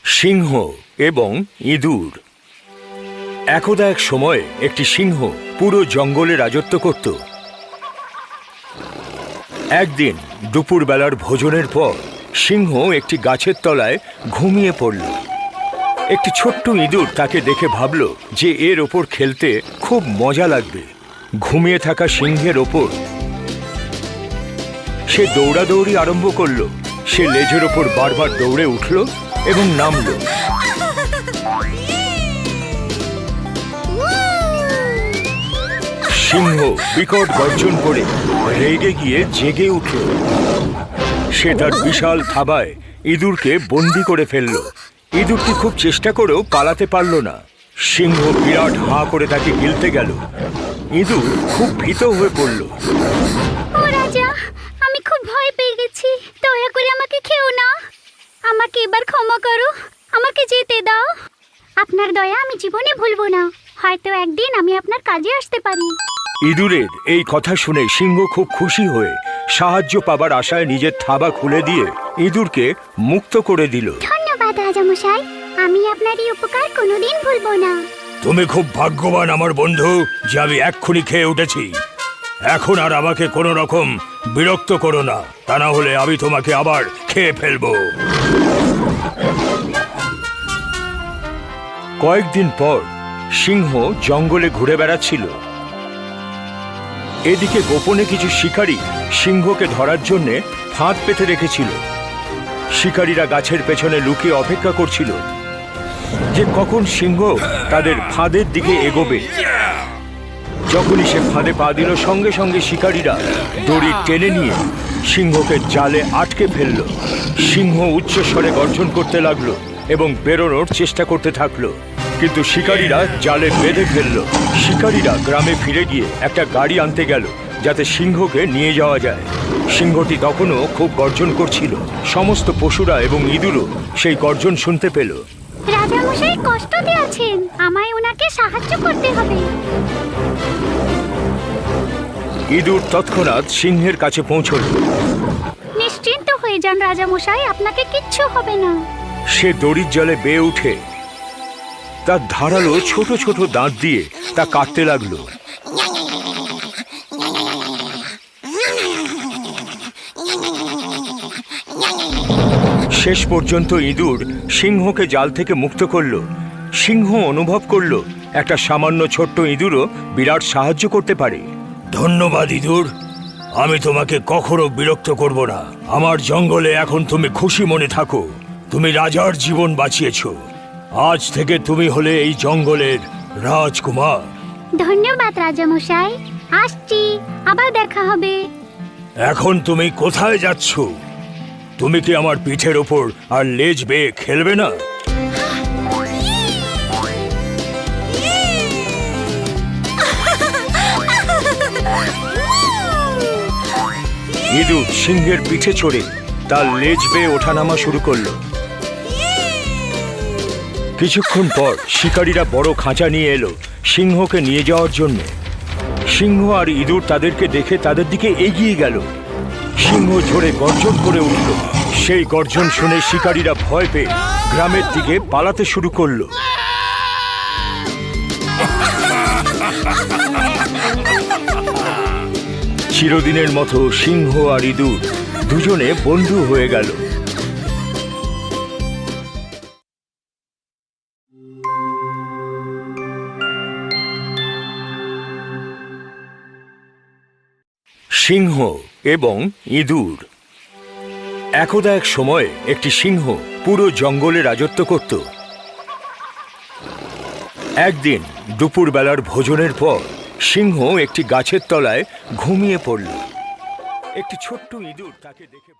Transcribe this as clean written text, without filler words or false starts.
সিংহ এবং ইঁদুর। একদা এক সময়ে একটি সিংহ পুরো জঙ্গলে রাজত্ব করত। একদিন দুপুরবেলার ভোজনের পর সিংহ একটি গাছের তলায় ঘুমিয়ে পড়ল। একটি ছোট্ট ইঁদুর তাকে দেখে ভাবল যে এর ওপর খেলতে খুব মজা লাগবে। ঘুমিয়ে থাকা সিংহের ওপর সে দৌড়াদৌড়ি আরম্ভ করল। সে লেজের ওপর বারবার দৌড়ে উঠল এবং নামল। সিংহ বিকট গর্জন করে রেগে গিয়ে জেগে উঠল। সে তার বিশাল থাবায় ইঁদুরকে বন্দি করে ফেলল। ইঁদুরটি খুব চেষ্টা করেও পালাতে পারল না। সিংহ বিরাট হাঁ করে তাকে গিলতে গেল। ইঁদুর খুব ভীত হয়ে পড়ল। ও রাজা, আমি খুব ভয় পেয়ে গেছি, দয়া করে আমাকে খেও না। আমাকে এবার ক্ষমা করো, আমাকে যেতে দাও। আপনার দয়া আমি জীবনে ভুলবো না। হয়তো একদিন আমি আপনার কাজে আসতে পারি। ইঁদুরের এই কথা শুনে সিংহ খুব খুশি হয়ে সাহায্য পাবার আশায় নিজের থাবা খুলে দিয়ে ইঁদুরকে মুক্ত করে দিল। ধন্যবাদ রাজামশাই, আমি আপনার এই উপকার কোনোদিন ভুলবো না। তুমি খুব ভাগ্যবান আমার বন্ধু যে আমি এক্ষুনি খেয়ে উঠেছি। এখন আর আমাকে কোনো রকম বিরক্ত করো না, তা না হলে আমি তোমাকে আবার খেয়ে ফেলবো। কয়েকদিন পর সিংহ জঙ্গলে ঘুরে বেড়াচ্ছিল। এদিকে গোপনে কিছু শিকারী সিংহকে ধরার জন্য ফাঁদ পেতে রেখেছিল। শিকারীরা গাছের পেছনে লুকিয়ে অপেক্ষা করছিল যে কখন সিংহ তাদের ফাঁদের দিকে এগোবে। যখনই সে ফাঁদে পা দিল, সঙ্গে সঙ্গে শিকারীরা দড়ি টেনে নিয়ে সিংহকে জালে আটকে ফেলল। সিংহ উচ্চস্বরে গর্জন করতে লাগলো এবং বেরোনোর চেষ্টা করতে থাকলো, কিন্তু শিকারীরা জালে বেঁধে ফেলল। শিকারীরা গ্রামে ফিরে গিয়ে একটা গাড়ি আনতে গেল যাতে সিংহকে নিয়ে যাওয়া যায়। সিংহটি তখনও খুব গর্জন করছিল। সমস্ত পশুরা এবং ইঁদুরও সেই গর্জন শুনতে পেল। রাজামশাই কষ্টতে আছেন, আমায় ওনাকে সাহায্য করতে হবে। ইঁদুর তৎক্ষণাৎ সিংহের কাছে পৌঁছল। নিশ্চিন্ত হয়ে যান রাজামশাই, আপনাকে কিচ্ছু হবে না। সে দড়ির জালে বেয়ে উঠে তার ধারালো ছোট ছোট দাঁত দিয়ে তা কাটতে লাগলো। শেষ পর্যন্ত ইঁদুর সিংহকে জাল থেকে মুক্ত করল। সিংহ অনুভব করল একটা সামান্য ছোট্ট ইঁদুরও বিরাট সাহায্য করতে পারে। ধন্যবাদ ইঁদুর, আমি তোমাকে কখনো বিরক্ত করব না। আমার জঙ্গলে এখন তুমি খুশি মনে থাকো। তুমি রাজার জীবন বাঁচিয়েছ। আজ থেকে তুমি হলে এই জঙ্গলের রাজকুমার। ধন্যবাদ রাজামশাই, আসছি, আবার দেখা হবে। এখন তুমি কোথায় যাচ্ছ? তুমি কি আমার পিঠের ওপর আর লেজ বেয়ে খেলবে না? ইঁদুর সিংহের পিঠে চড়ে তার লেজ বেয়ে ওঠানামা শুরু করলো। কিছুক্ষণ পর শিকারীরা বড় খাঁচা নিয়ে এলো সিংহকে নিয়ে যাওয়ার জন্য। সিংহ আর ইঁদুর তাদেরকে দেখে তাদের দিকে এগিয়ে গেল। সিংহ ঝরে গর্জন করে উঠল। সেই গর্জন শুনে শিকারীরা ভয় পেয়ে গ্রামের দিকে পালাতে শুরু করলো। চিরদিনের মতো সিংহ আর ইঁদুর দুজনে বন্ধু হয়ে গেল। সিংহ এবং ইঁদুর। একদা এক সময়ে একটি সিংহ পুরো জঙ্গলে রাজত্ব করত। একদিন দুপুরবেলার ভোজনের পর সিংহ একটি গাছের তলায় ঘুমিয়ে পড়ল। একটি ছোট্ট ইঁদুর তাকে দেখে